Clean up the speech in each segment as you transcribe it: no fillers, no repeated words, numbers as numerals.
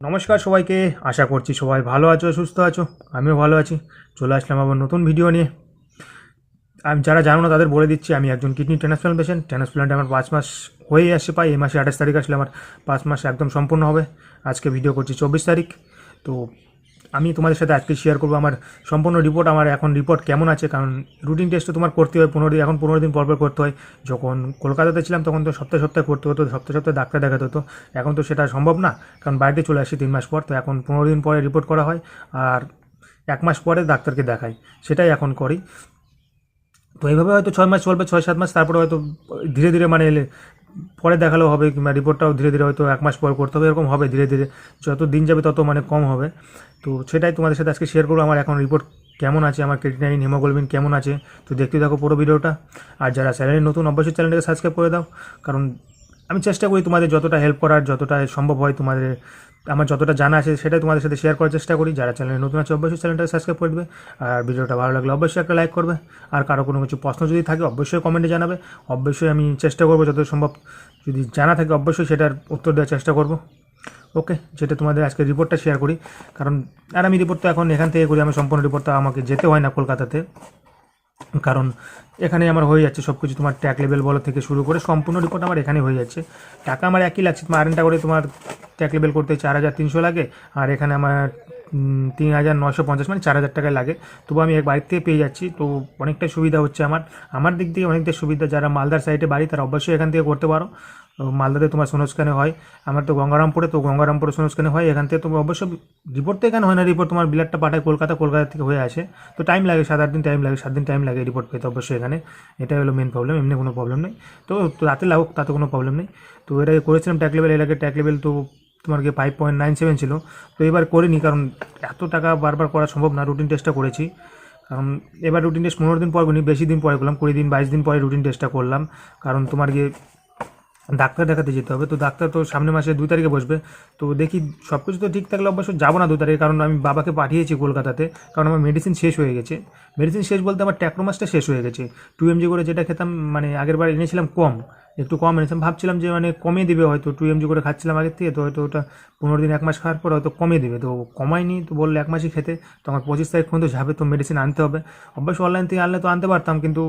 নমস্কার সবাইকে। আশা করছি সবাই ভালো আছো, সুস্থ আছো। আমিও ভালো আছি। চলে আসলাম আবার নতুন ভিডিও নিয়ে। আমি যারা জানো না তাদের বলে দিচ্ছি, আমি একজন কিডনি ট্রান্সপ্লান্ট পেশেন্ট। ট্রান্সপ্লান্ট আমার 5 মাস হয়ে আসছে প্রায়। এই মাসে 28 তারিখ আসলে আমার 5 মাস একদম সম্পূর্ণ হবে। আজকে ভিডিও করছি 24 তারিখ। তো আমি তোমাদের সাথে আজকে শেয়ার করবো আমার সম্পূর্ণ রিপোর্ট। আমার এখন রিপোর্ট কেমন আছে, কারণ রুটিন টেস্ট তো তোমার করতে হয় 15 দিন, এখন 15 দিন পর পর করতে হয়। যখন কলকাতাতে ছিলাম তখন তো সপ্তাহে সপ্তাহে করতে হতো, সপ্তাহে সপ্তাহে ডাক্তার দেখাতে হতো। এখন তো সেটা সম্ভব না, কারণ বাড়িতে চলে আসি 3 মাস পর। তো এখন 15 দিন পরে রিপোর্ট করা হয়, আর 1 মাস পরে ডাক্তারকে দেখাই, সেটাই এখন করি। তো এইভাবে হয়তো 6 মাস চলবে, 6-7 মাস, তারপরে হয়তো ধীরে ধীরে মানে পরে দেখালেও হবে, কিংবা রিপোর্টটাও ধীরে ধীরে হয়তো 1 মাস পর করতে হবে, এরকম হবে ধীরে ধীরে। যত দিন যাবে তত মানে কম হবে। তো সেটাই তোমাদের সাথে আজকে শেয়ার করবো, আমার এখন রিপোর্ট কেমন আছে, আমার ক্রিয়েটিনিন হিমোগ্লোবিন কেমন আছে। তো দেখতে থাকো পুরো ভিডিওটা। আর যারা চ্যানেলে নতুন, অবশ্যই চ্যানেলটাকে সাবস্ক্রাইব করে দাও, কারণ আমি চেষ্টা করি তোমাদের যতটা হেল্প করার, যতটা সম্ভব হয় তোমাদের, আমার যতটা জানা আছে সেটাই তোমাদের সাথে শেয়ার করার চেষ্টা করি। যারা চ্যানেলে নতুন আছে অবশ্যই চ্যানেলটাকে সাবস্ক্রাইব করে দেবে, আর ভিডিওটা ভালো লাগলে অবশ্যই একটা লাইক করবে। আর কারো কোনো কিছু প্রশ্ন যদি থাকে অবশ্যই কমেন্টে জানাবে। অবশ্যই আমি চেষ্টা করবো যত সম্ভব, যদি জানা থাকে অবশ্যই সেটার উত্তর দেওয়ার চেষ্টা করব। ওকে, যেটা তোমাদের আজকে রিপোর্টটা শেয়ার করি, কারণ আর আমি রিপোর্ট তো এখন এখান থেকে করি। আমি সম্পূর্ণ রিপোর্টটা আমাকে যেতে হয় না কলকাতাতে, কারণ এখানে আমার হয়ে যাচ্ছে সব কিছু। তোমার ট্যাগ লেভেল বলো থেকে শুরু করে সম্পূর্ণ রিপোর্ট আমার এখানে হয়ে যাচ্ছে। টাকা আমার একই লাগছে, তোমার আরেনটা করে তোমার ট্যাগ লেভেল করতে 4,300 লাগে, আর এখানে আমার 3,950, মানে 4,000 টাকায় লাগে। তবু আমি এক বাড়ির থেকে পেয়ে যাচ্ছি, তো অনেকটাই সুবিধা হচ্ছে আমার। আমার দিক থেকে অনেকটাই সুবিধা। যারা মালদার সাইডে বাড়ি তারা অবশ্যই এখান থেকে করতে পারো। মালদাতে তোমার সোনোস্ক্যানে হয়, আমার তো গঙ্গারামপুরে, তো গঙ্গারামপুরে সোনোস্ক্যানে হয়। এখান থেকে তুমি অবশ্যই রিপোর্ট তো এখানে হয় না, রিপোর্ট তোমার ব্লাডটা পাঠায় কলকাতা, কলকাতা থেকে হয়ে আসে। তো টাইম লাগে 7-8 দিন টাইম লাগে, 7 দিন টাইম লাগে রিপোর্ট পেতে অবশ্যই এখানে। এটাই হলো মেন প্রবলেম, এমনি কোনো প্রবলেম নেই। তো রাতে লাগুক তাতে কোনো প্রবলেম নেই। তো এর আগে করেছিলাম ট্যাগ লেভেল, এর আগে ট্যাগ লেভেল তো তোমার গিয়ে 5.97 ছিল। তো এবার করিনি, কারণ এত টাকা বারবার করা সম্ভব না। রুটিন টেস্টটা করেছি, কারণ এবার রুটিন টেস্ট 15 দিন পর করিনি, বেশি দিন পরে করলাম, 20 দিন 22 দিন পরে রুটিন টেস্টটা করলাম। কারণ তোমার গিয়ে ডাক্তার দেখাতে যেতে হবে। তো ডাক্তার তো সামনের মাসে 2 তারিখে বসবে। তো দেখি সব কিছু তো ঠিক থাকলে অবশ্য যাবো না 2 তারিখে, কারণ আমি বাবাকে পাঠিয়েছি কলকাতাতে, কারণ আমার মেডিসিন শেষ হয়ে গেছে। মেডিসিন শেষ বলতে আমার ট্যাক্রোমাসটা শেষ হয়ে গেছে। 2 mg করে যেটা খেতাম, মানে আগের বার এনেছিলাম কম, একটু কম এনেছিলাম, ভাবছিলাম যে মানে কমিয়ে দিবে হয়তো। 2 mg করে খাচ্ছিলাম আগের থেকে, তো হয়তো ওটা 15 দিন 1 মাস খাওয়ার পর হয়তো কমিয়ে দেবে। তো কমায়নি, তো বললে 1 মাসই খেতে। তো আমার 25 তারিখ পর্যন্ত যাবে, তো মেডিসিন আনতে হবে। অবশ্যই অনলাইন থেকে আনলে তো আনতে পারতাম, কিন্তু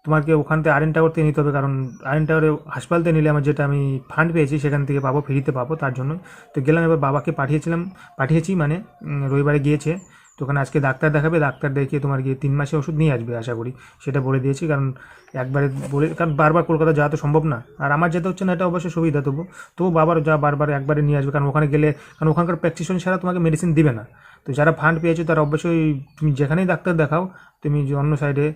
তোমাকে ওখান থেকে আরএন টাওয়ার থেকে নিতে হবে, কারণ আরএন টাওয়ারে হাসপাতাল থেকে নিলে আমার যেটা আমি ফান্ড পেয়েছি সেখান থেকে পাবো, ফ্রিতে পাবো, তার জন্য। তো গেলাম, এবার বাবাকে পাঠিয়েছি, মানে রবিবারে গিয়েছে। তো ওখানে আজকে ডাক্তার দেখাবে, ডাক্তার দেখিয়ে তোমার গিয়ে 3 মাসে ওষুধ নিয়ে আসবে আশা করি, সেটা বলে দিয়েছি। কারণ একবারে বলে, কারণ বারবার কলকাতা যাওয়া তো সম্ভব না, আর আমার যেতে হচ্ছে না, এটা অবশ্যই সুবিধা। তবু বাবার যা বারবার একবারে নিয়ে আসবে, কারণ ওখানে গেলে, কারণ ওখানকার প্র্যাকটিশন ছাড়া তোমাকে মেডিসিন দিবে না। তো যারা ফান্ড পেয়েছো তারা অবশ্যই, তুমি যেখানেই ডাক্তার দেখাও, তুমি যে অন্য সাইডে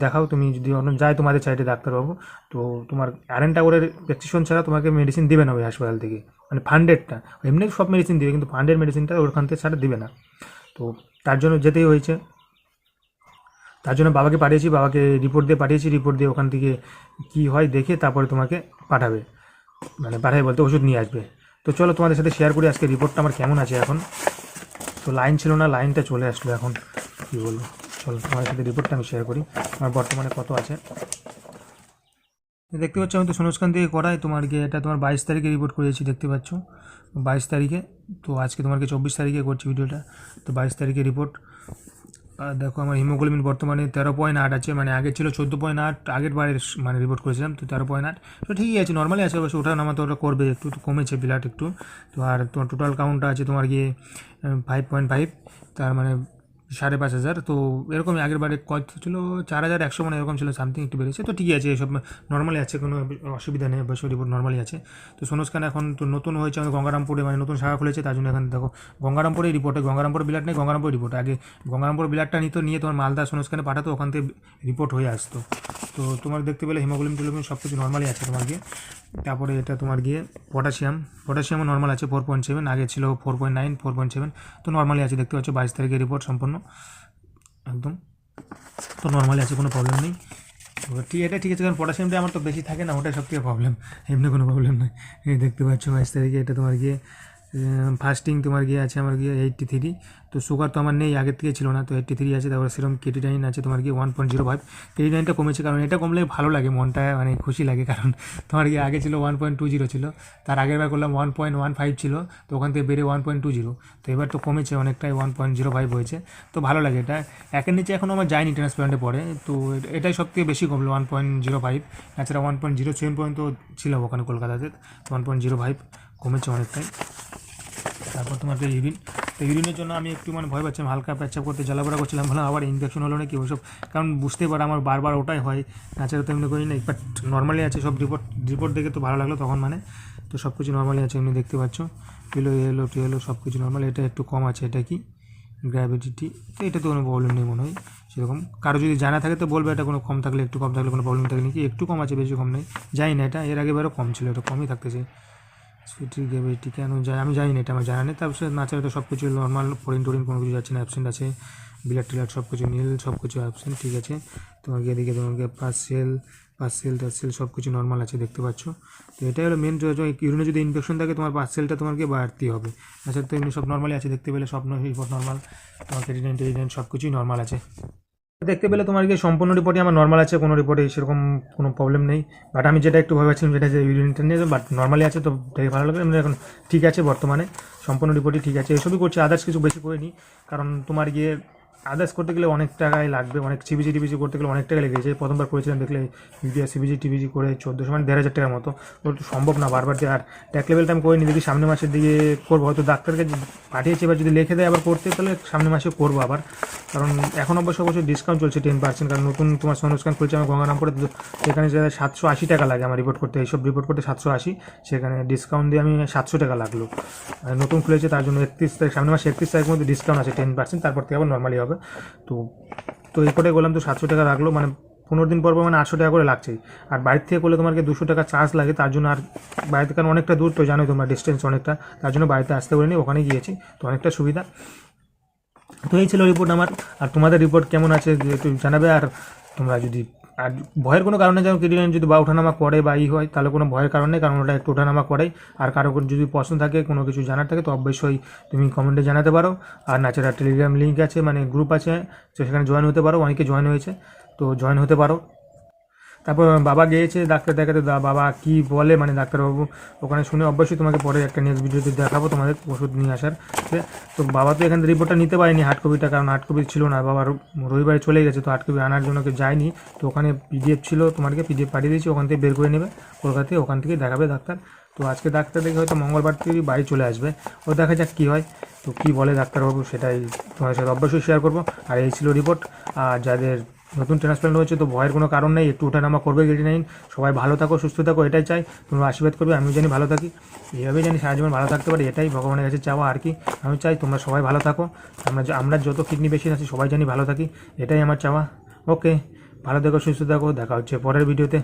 দেখাও, তুমি যদি অন্য যায় তোমাদের সাইডে ডাক্তারবাবু, তো তোমার আরএন টাওয়ারের প্রেসক্রিপশন ছাড়া তোমাকে মেডিসিন দিবে না ওই হাসপাতাল থেকে, মানে ফান্ডেডটা। এমনি সব মেডিসিন দিবে, কিন্তু ফান্ডের মেডিসিনটা ওখান থেকে ছাড়া দিবে না। তো তার জন্য যেতেই হয়েছে। তার জন্য বাবাকে পাঠিয়েছি, বাবাকে রিপোর্ট দিয়ে পাঠিয়েছি, রিপোর্ট দিয়ে ওখান থেকে কী হয় দেখে তারপরে তোমাকে পাঠাবে, মানে পাঠাবে বলতে ওষুধ নিয়ে আসবে। তো চলো তোমাদের সাথে শেয়ার করি আজকে রিপোর্টটা আমার কেমন আছে এখন। তো লাইন ছিল না, লাইনটা চলে আসলো এখন, কী বলবো। চলো তোমাদের সাথে রিপোর্টটা আমি শেয়ার করি আমার বর্তমানে কত আছে। দেখতে পাচ্ছ আমি তো সোনুস্কান থেকে করাই, তোমার গিয়ে এটা তোমার 22 তারিখে রিপোর্ট করেছি, দেখতে পাচ্ছ 22 তারিখে। তো আজকে তোমাকে 24 তারিখে করছি ভিডিওটা। তো 22 তারিখে রিপোর্ট। আর দেখো আমার হিমোগ্লোবিন বর্তমানে 13.8 আছে, মানে আগে ছিল 14.8, আগের বারের মানে রিপোর্ট করেছিলাম। তো 13.8, তো ঠিকই আছে, নর্মালি আছে। অবশ্য ওঠা নামা তো ওটা করবে, একটু তো কমেছে ব্লাড একটু। তো আর তোমার টোটাল কাউন্টটা আছে তোমার গিয়ে 5.5, তার মানে 5,500। তো এরকমই আগের বারে কত ছিল, 4,100 মানে এরকম ছিল, সামথিং একটু বেড়েছে। তো ঠিকই আছে, এসব নর্মালি আছে, কোনো অসুবিধা নেই, অবশ্যই রিপোর্ট নর্মালি আছে। তো সোনুস্কান এখন তো নতুন হয়েছে আমাদের গঙ্গারামপুরে, মানে নতুন শাখা খুলেছে, তার জন্য এখন দেখো গঙ্গারামপুরে রিপোর্টে, গঙ্গারামপুর বিলাট নেই, গঙ্গারামপুর রিপোর্ট। আগে গঙ্গারামপুর বিলাটটা নিয়ে তোমার মালদা সোনুস্কানে পাঠাতো, ওখান থেকে রিপোর্ট হয়ে আসতো। তো তোমার দেখতে পেলে হিমোগ্লোবিন টিলোগ্লোবিন সব কিছু নর্মালি আছে তোমার গিয়ে। তারপরে এটা তোমার গিয়ে পটাশিয়ামও নর্মাল আছে 4.7, আগে ছিল 4.9 4.7। তো নর্মালি আছে, দেখতে পাচ্ছ 22 তারিখের রিপোর্ট সম্পূর্ণ একদম। তো নর্মালি আছে, কোনো প্রবলেম নেই। ঠিক, এটা ঠিক আছে, কারণ পটাশিয়ামটা আমার তো বেশি থাকে না, ওটাই সব থেকে প্রবলেম, এমনি কোনো প্রবলেম নেই। এই দেখতে পাচ্ছ 22 তারিখে এটা তোমার গিয়ে ফাস্টিং তোমার গিয়ে আছে আমার গিয়ে 83। তো সুগার তো আমার নেই, আগের থেকে ছিল না, তো 83 আছে। তারপরে সেরকম ক্রিয়েটিনিন আছে তোমার গিয়ে 1.05। ক্রিয়েটিনিনটা কমেছে, কারণ এটা কমলে ভালো লাগে, মনটা মানে খুশি লাগে, কারণ তোমার গিয়ে আগে ছিল 1.20 ছিল, তার আগের বার করলাম 1.15 ছিল, তো ওখান থেকে বেড়ে 1.20। তো এবার তো কমেছে অনেকটাই, 1.05 হয়েছে। তো ভালো লাগে এটা। একের নিচে এখনও আমার যায়নি ট্রান্সপ্লান্টে পড়ে, তো এটাই সব থেকে বেশি কমলো 1.05। এছাড়া 1.07 পর্যন্ত ছিলাম ওখানে কলকাতাতে, 1.05 কমেছে অনেকটাই। তারপর তোমার যে ইউরিন, তো ইউরিনের জন্য আমি একটু মানে ভয় পাচ্ছিলাম, হালকা পেচ্ছাপ করতে জ্বালাপোড়া করছিলাম, ভালো আবার ইনফেকশন হলো নাকি ওইসব, কারণ বুঝতে পারে আমার বারবার ওটাই হয়, নাচারা তো এমনি করি না। বাট নর্মালি আছে সব, রিপোর্ট দেখে তো ভালো লাগলো তখন, মানে তো সব কিছু নর্মালি আছে, এমনি দেখতে পাচ্ছ টিএলও সব কিছু নর্মাল। এটা একটু কম আছে, এটা কি গ্র্যাভিটি, তো এটা তো কোনো প্রবলেম নেই মনে হয় সেরকম। কারো যদি জানা থাকে তো বলবে, এটা কোনো কম থাকলে, একটু কম থাকলে কোনো প্রবলেম থাকে নাকি, একটু কম আছে, বেশি কম নেই, জানি না। এটা এর আগেবারও কম ছিল, এটা কমই থাকতেছে। সুইটি গ্র্যাভিটি কেন যায় আমি জানি না, এটা আমার জানা নেই। তারপর নাচারা তো সব কিছু নর্মাল, ফরিন টরিন কোনো কিছু যাচ্ছে না, অ্যাবসেন্ট আছে, ব্লাড টিলাড সব কিছু নীল, সব কিছু অ্যাবসেন্ট, ঠিক আছে। তোমাকে এদিকে তোমাকে পার্সেল টার্সেল সব কিছু নর্মাল আছে, দেখতে পাচ্ছ। তো এটাই হলো মেন, ইউরিনে যদি ইনফেকশন থাকে তোমার পার্সেলটা তোমাকে বাড়তেই হবে। আচ্ছা, তো এমনি সব নর্মালি আছে, দেখতে পেলে সব রিপোর্ট নর্মাল, তোমার ক্রিয়েটিনিন সব কিছুই নর্মাল আছে দেখতে পেলে। তোমার কি সম্পূর্ণ রিপোর্টই আমার নর্মাল আছে, কোনো রিপোর্টে সেরকম কোনো প্রবলেম নেই। বাট আমি যেটা একটু ভয় পাচ্ছিলাম যেটা যে ইউরিনটা নিয়ে, বাট নর্মালি আছে, তো দেখে ভালো লাগলো। এমনি এখন ঠিক আছে বর্তমানে, সম্পূর্ণ রিপোর্টই ঠিক আছে। এসবই করছি, আদার্স কিছু বেশি করিনি, কারণ তোমার গিয়ে আদার্স করতে গেলে অনেক টাকাই লাগবে, অনেক সিবিজি টিবিজি করতে গেলে অনেক টাকা লেগেছে। প্রথমবার করেছিলাম দেখলে ইউরিয়া সিবিজি টিবিজি করে 1400 মানে 1500 টাকার মতো, ওটা তো সম্ভব না বারবার। আর ট্যাক লেভেলটা আমি করিনি, দেখি সামনের মাসের দিকে করবো, হয়তো ডাক্তারকে পাঠিয়েছি, এবার যদি লিখে দেয় আবার করতে, তাহলে সামনের মাসে করবো আবার। কারণ এখন অবশ্যই ডিসকাউন্ট চলছে 10%, কারণ নতুন তোমার সোনোস্ক্যান খুলছে আমার গঙ্গারামপুরে, সেখানে 780 টাকা লাগে আমার রিপোর্ট করতে, এইসব রিপোর্ট করতে 780, সেখানে ডিসকাউন্ট দিয়ে আমি 700 টাকা লাগলো। নতুন খুলেছে তার জন্য 31 তারিখ, সামনের মাসে 31 তারিখের মধ্যে ডিসকাউন্ট আছে 10%, তারপর থেকে আবার নর্মালি হবে। তো তো রিপোর্টে করলাম, তো 700 টাকা লাগলো, মানে 15 দিন পর মানে 800 টাকা করে লাগছেই। আর বাড়ির থেকে করলে তোমাকে 200 টাকা চার্জ লাগে, তার জন্য আর বাড়িতে, কারণ অনেকটা দূর তো জানোই তোমরা, ডিস্টেন্স অনেকটা, তার জন্য বাড়িতে আসতে বলিনি, ওখানে গিয়েছি, তো অনেকটা সুবিধা। তো এই ছিল রিপোর্ট আমার। আর তোমাদের রিপোর্ট কেমন আছে একটু জানাবে। আর তোমরা যদি, আর ভয়ের কোনো কারণে যেন ক্রিয়েটিনিন যদি বা ওঠানামা করে বা হয়, তাহলে কোনো ভয়ের কারণ নেই, কারণ ওটা একটু ওঠানামা করেই। আর কারো যদি প্রশ্ন থাকে, কোনো কিছু জানার থাকে, তো অবশ্যই তুমি কমেন্টে জানাতে পারো। আর নাচারা টেলিগ্রাম লিঙ্ক আছে, মানে গ্রুপ আছে, তো সেখানে জয়েন হতে পারো, অনেকে জয়েন হয়েছে, তো জয়েন হতে পারো। তারপর বাবা গিয়েছে ডাক্তার দেখাতে, বাবা কি বলে মানে ডাক্তারবাবু, ওখানে শুনে অবশ্যই তোমাকে পরে একটা নেক্সট ভিডিওতে দেখাবো তোমাদের ওষুধ নিয়ে আসার। তো বাবা তো এখান থেকে রিপোর্টটা নিতে পারেনি হার্ড কপিটা, কারণ হার্ড কপি ছিল না, বাবার রবিবারে চলে গেছে, তো হার্ড কপি আনার জন্য কেউ যায়নি। তো ওখানে পিডিএফ ছিল, তোমাকে পিডিএফ পাঠিয়ে দিয়েছি, ওখান থেকে বের করে নেবে কলকাতায়, ওখান থেকে দেখাবে ডাক্তার। তো আজকে ডাক্তার দেখে হয়তো মঙ্গলবার থেকে বাড়ি চলে আসবে, ও দেখা যাক কী হয়। তো কী বলে ডাক্তারবাবু সেটাই তোমাদের সাথে অবশ্যই শেয়ার করবো। আর এই ছিল রিপোর্ট। আর যাদের নতুন ট্রান্সপ্লান্ট হয়েছে, তো ভয়ের কোনো কারণ নেই, একটু ওঠানামা করবে ক্রিয়েটিনিন। সবাই ভালো থাকো, সুস্থ থাকো, এটাই চাই। তোমরা আশীর্বাদ করবে, আমিও জানি ভালো থাকি, এইভাবেই জানি সারা জীবন ভালো থাকতে পারি, এটাই ভগবানের কাছে চাওয়া। আর কি আমি চাই তোমরা সবাই ভালো থাকো, আমরা যত কিডনি পেশেন্ট আছি সবাই জানি ভালো থাকি, এটাই আমার চাওয়া। ওকে, ভালো থাকো, সুস্থ থাকো, দেখা হচ্ছে পরের ভিডিওতে।